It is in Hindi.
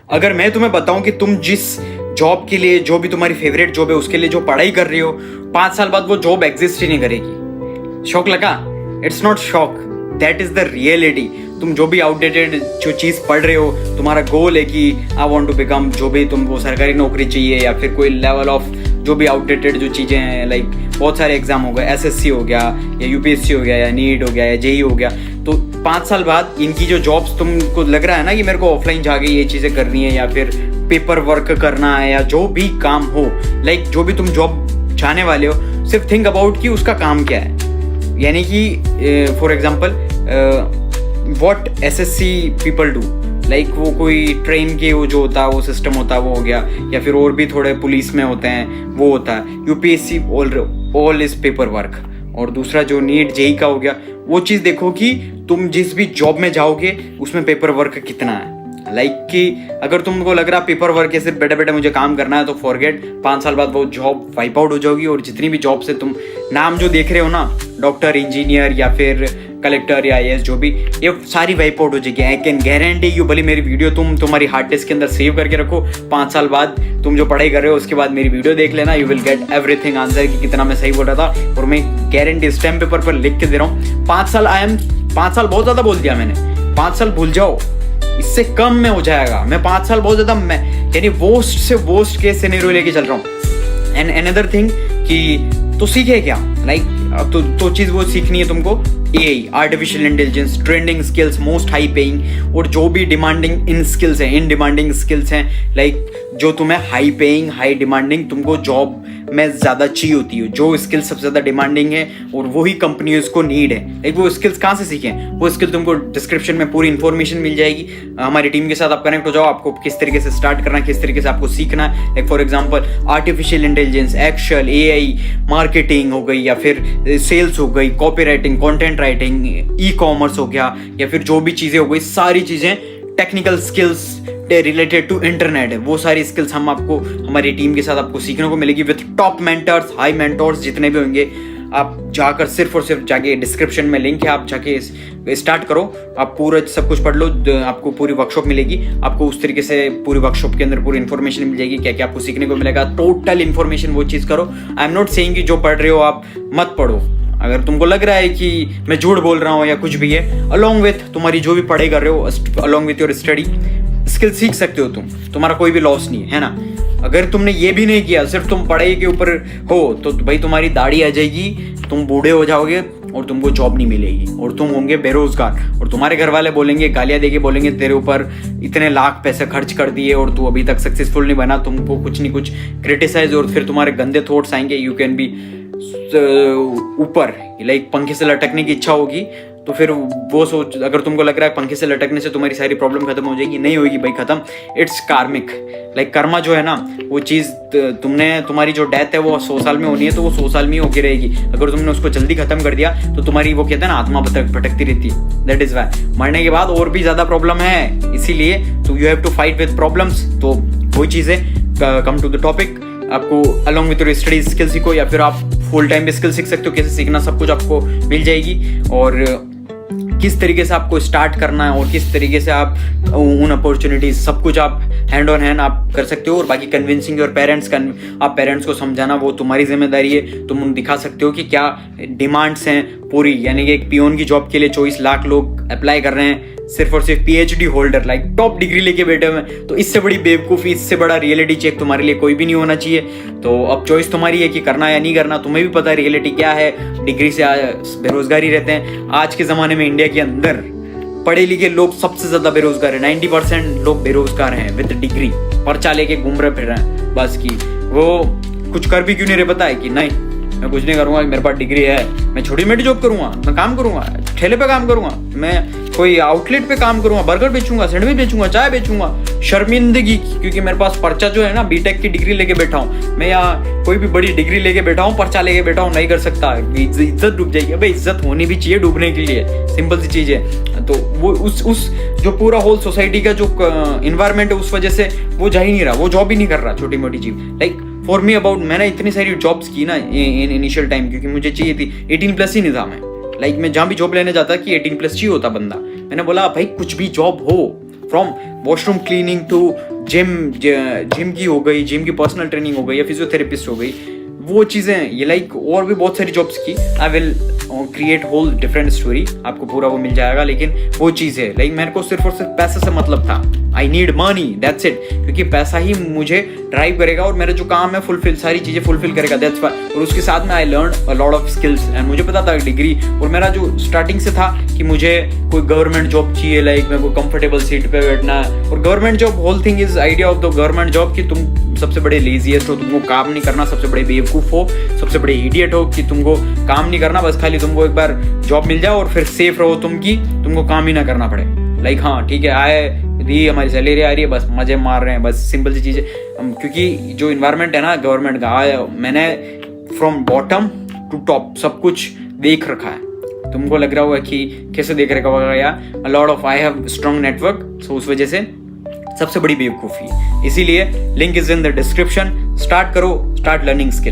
अगर मैं तुम्हें बताऊं कि तुम जिस जॉब के लिए, जो भी तुम्हारी फेवरेट जॉब है उसके लिए जो पढ़ाई कर रही हो, 5 साल बाद वो जॉब एग्जिस्ट ही नहीं करेगी, शौक लगा? इट्स नॉट शौक, दैट इज द रियलिटी। तुम जो भी आउटडेटेड जो चीज़ पढ़ रहे हो, तुम्हारा गोल है कि आई वांट टू बिकम, जो भी तुमको सरकारी नौकरी चाहिए या फिर कोई लेवल ऑफ जो भी आउटडेटेड जो चीज़ें हैं, लाइक बहुत सारे एग्जाम हो गए, एसएससी हो गया या यूपीएससी हो गया या नीट हो गया या जेई हो गया, तो 5 साल बाद इनकी जो जॉब्स तुमको लग रहा है ना कि मेरे को ऑफलाइन जाके ये चीज़ें करनी है या फिर पेपर वर्क करना है या जो भी काम हो, लाइक जो भी तुम जॉब चाहने वाले हो, सिर्फ थिंक अबाउट कि उसका काम क्या है। यानी कि for example what SSC people do, like वो कोई ट्रेन के वो जो होता है वो सिस्टम होता है वो हो गया, या फिर और भी थोड़े पुलिस में होते हैं वो होता है। UPSC all is paper work. और दूसरा जो नीट जेई का हो गया, वो चीज़ देखो कि तुम जिस भी जॉब में जाओगे उसमें पेपर वर्क कितना है। लाइक कि अगर तुमको लग रहा पेपर वर्क है सिर्फ बैठे बैठे मुझे काम करना है, तो फॉरगेट, 5 साल बाद वो जॉब वाइप आउट हो जाओगी। और जितनी भी जॉब से तुम नाम जो देख रहे हो ना, डॉक्टर, इंजीनियर या फिर कलेक्टर या आईएएस, जो भी, ये सारी वाइप आउट हो जाएगी। I can guarantee you. भले मेरी वीडियो तुम तुम्हारी हार्ड डिस्क के अंदर सेव करके रखो, 5 साल बाद तुम जो पढ़ाई कर रहे हो उसके बाद मेरी वीडियो देख लेना, you will get everything answer कि कितना मैं सही बोल रहा था। और मैं गारंटी स्टैम्प पेपर पर लिख के दे रहा हूँ। 5 साल बहुत ज़्यादा बोल दिया मैंने। 5 साल भूल जाओ, इससे कम में हो जाएगा। मैं 5 साल बहुत ज्यादा, मैं यानी वर्स्ट से वर्स्ट केस सिनेरियो लेके चल रहा हूँ। एंड अनदर थिंग कि तो सीखे क्या, लाइक तो चीज वो सीखनी है तुमको, AI, artificial intelligence, trending skills, most high paying, और जो भी डिमांडिंग इन स्किल्स हैं, इन डिमांडिंग स्किल्स हैं, लाइक जो तुम्हें हाई पेइंग, हाई डिमांडिंग तुमको जॉब में ज़्यादा चाहिए होती है, जो स्किल सबसे ज़्यादा डिमांडिंग है और वही कंपनियों को नीड है। लाइक वो स्किल्स कहाँ से सीखें? वो स्किल तुमको डिस्क्रिप्शन में पूरी इन्फॉर्मेशन मिल जाएगी। हमारी टीम के साथ आप कनेक्ट हो जाओ, आपको किस तरीके से स्टार्ट करना है, किस तरीके से आपको सीखना है। Like for example artificial intelligence, Excel, AI, marketing हो गई या फिर सेल्स हो गई, copy writing, content writing, e commerce हो गया, या फिर जो भी चीज़ें हो गई, सारी चीज़ें technical skills related to internet है, वो सारी स्किल्स हम आपको हमारी टीम के साथ आपको सीखने को मिलेगी with top mentors, high mentors जितने भी होंगे। आप जाकर सिर्फ और सिर्फ जाके डिस्क्रिप्शन में लिंक है, आप जाके स्टार्ट करो, आप पूरा सब कुछ पढ़ लो, आपको पूरी वर्कशॉप मिलेगी। आपको उस तरीके से पूरी वर्कशॉप के अंदर पूरी इन्फॉर्मेशन मिल जाएगी, क्या क्या आपको सीखने को मिलेगा, टोटल इन्फॉर्मेशन वो चीज़ करो। आई एम नॉट सेइंग कि जो पढ़ रहे हो आप मत पढ़ो। अगर तुमको लग रहा है कि मैं झूठ बोल रहा हूँ या कुछ भी है, अलॉन्ग विथ तुम्हारी जो भी पढ़ाई कर रहे हो, along with your study skill सीख सकते हो तुम, तुम्हारा कोई भी लॉस नहीं है ना। अगर तुमने ये भी नहीं किया, सिर्फ तुम पढ़ाई के ऊपर हो, तो भाई तुम्हारी दाढ़ी आ जाएगी, तुम बूढ़े हो जाओगे और तुमको जॉब नहीं मिलेगी और तुम होंगे बेरोजगार। और तुम्हारे घर वाले बोलेंगे, गालियां देके बोलेंगे, तेरे ऊपर इतने लाख पैसे खर्च कर दिए और तू अभी तक सक्सेसफुल नहीं बना, तुमको कुछ नहीं कुछ क्रिटिसाइज, और फिर तुम्हारे गंदे थॉट्स आएंगे। यू कैन बी ऊपर, लाइक पंखे से लटकने की इच्छा होगी, तो फिर वो सोच, अगर तुमको लग रहा है पंखे से लटकने से तुम्हारी सारी प्रॉब्लम खत्म हो जाएगी, नहीं होगी भाई खत्म। इट्स कार्मिक, लाइक कर्मा जो है ना, वो चीज़ तुमने, तुम्हारी जो डेथ है वो 100 साल में होनी है, तो वो 100 साल में ही होती रहेगी। अगर तुमने उसको जल्दी खत्म कर दिया तो तुम्हारी वो कहते हैं ना, आत्मा भटकती रहती है। दैट इज वाई मरने के बाद और भी ज़्यादा प्रॉब्लम है, इसीलिए तो you have to fight with problems. तो वही चीज़ है, कम टू द टॉपिक, आपको along with your study skill सीखो, या फिर आप फुल टाइम भी स्किल सीख सकते हो। कैसे सीखना, सब कुछ आपको मिल जाएगी, और किस तरीके से आपको स्टार्ट करना है और किस तरीके से आप उन अपॉर्चुनिटीज, सब कुछ आप हैंड ऑन हैंड आप कर सकते हो। और बाकी कन्विंसिंग योर पेरेंट्स, आप पेरेंट्स को समझाना वो तुम्हारी जिम्मेदारी है। तुम उन दिखा सकते हो कि क्या डिमांड्स हैं पूरी, यानी कि एक पियोन की जॉब के लिए 24 लाख लोग अप्लाई कर रहे हैं, सिर्फ और सिर्फ PhD holder, like top degree लेके बैठे हुए। तो इससे बड़ी बेवकूफ़ी, इससे बड़ा रियलिटी चेक तुम्हारे लिए कोई भी नहीं होना चाहिए। तो अब चॉइस तुम्हारी है कि करना या नहीं करना। तुम्हें भी पता है रियलिटी क्या है, डिग्री से बेरोजगारी रहते हैं आज के ज़माने में। इंडिया के अंदर पढ़े लिखे लोग सबसे ज़्यादा बेरोजगार है, 90% लोग बेरोजगार हैं विद डिग्री, पर्चा लेके घूम रहे फिर रहे हैं बस की। वो कुछ कर भी क्यों नहीं रहे, पता है कि नहीं मैं कुछ नहीं करूँगा, मेरे पास डिग्री है, मैं छोटी मोटी जॉब करूँगा, मैं काम करूँगा, ठेले पे काम करूँगा, मैं कोई आउटलेट पे काम करूँगा, बर्गर बेचूंगा, सैंडविच बेचूंगा, चाय बेचूंगा। शर्मिंदगी, क्योंकि मेरे पास पर्चा जो है ना, बीटेक की डिग्री लेके बैठा हूँ मैं, यहाँ कोई भी बड़ी डिग्री लेके बैठा हूँ, पर्चा लेके बैठा हूँ, नहीं कर सकता, इज्जत डूब जाएगी। अबे इज्जत होनी भी चाहिए डूबने के लिए, सिंपल सी चीज़ है। तो वो उस जो पूरा होल सोसाइटी का जो इन्वायरमेंट है, उस वजह से वो जा ही नहीं रहा, वो जॉब ही नहीं कर रहा छोटी मोटी चीज़। लाइक फॉर मी अबाउट, मैंने इतनी सारी जॉब्स की ना इन इनिशियल टाइम, क्योंकि मुझे चाहिए थी 18+ ही नहीं था मैं। लाइक मैं जहाँ भी जॉब लेने जाता कि 18+ चाहिए होता बंदा। मैंने बोला भाई कुछ भी जॉब हो, from washroom cleaning to gym की हो गई, जिम की पर्सनल ट्रेनिंग हो गई या फिजियोथेरेपिस्ट हो गई, वो चीज़ें ये लाइक और भी बहुत सारी जॉब्स की I will create whole different story, आपको पूरा वो मिल जाएगा। लेकिन वो चीज़ है लाइक मेरे को सिर्फ और सिर्फ पैसे से मतलब था, I need money, that's it, क्योंकि पैसा ही मुझे ड्राइव करेगा और मेरा जो काम है फुलफिल, सारी चीज़ें फुलफिल करेगा, दैट्स व्हाई। और उसके साथ में I learn a lot of skills and मुझे पता था डिग्री, और मेरा जो स्टार्टिंग से था कि मुझे कोई गवर्नमेंट जॉब चाहिए, लाइक मेरे को कंफर्टेबल सीट पे बैठना। और government job, whole thing is idea of the government job कि तुम सबसे बड़े लेजीएस्ट हो, तुमको काम नहीं करना, सबसे बड़े बेवकूफ़ हो, सबसे बड़े इडियट हो कि तुमको काम नहीं करना, बस खाली तुमको एक बार जॉब मिल जाओ और फिर सेफ रहो तुम की तुमको काम ही ना करना पड़े। लाइक हाँ ठीक है, आए दी हमारी सैलरी आ रही है, बस मजे मार रहे हैं, बस सिंपल सी चीज़ें। क्योंकि जो इन्वायरमेंट है ना गवर्नमेंट का, मैंने फ्रॉम बॉटम टू टॉप सब कुछ देख रखा है। तुमको लग रहा होगा कि कैसे देख रखा होगा, या lot of I have strong network, so उस वजह से सबसे बड़ी बेवकूफ़ी। इसीलिए link is in the description. Start करो, स्टार्ट लर्निंग स्किल।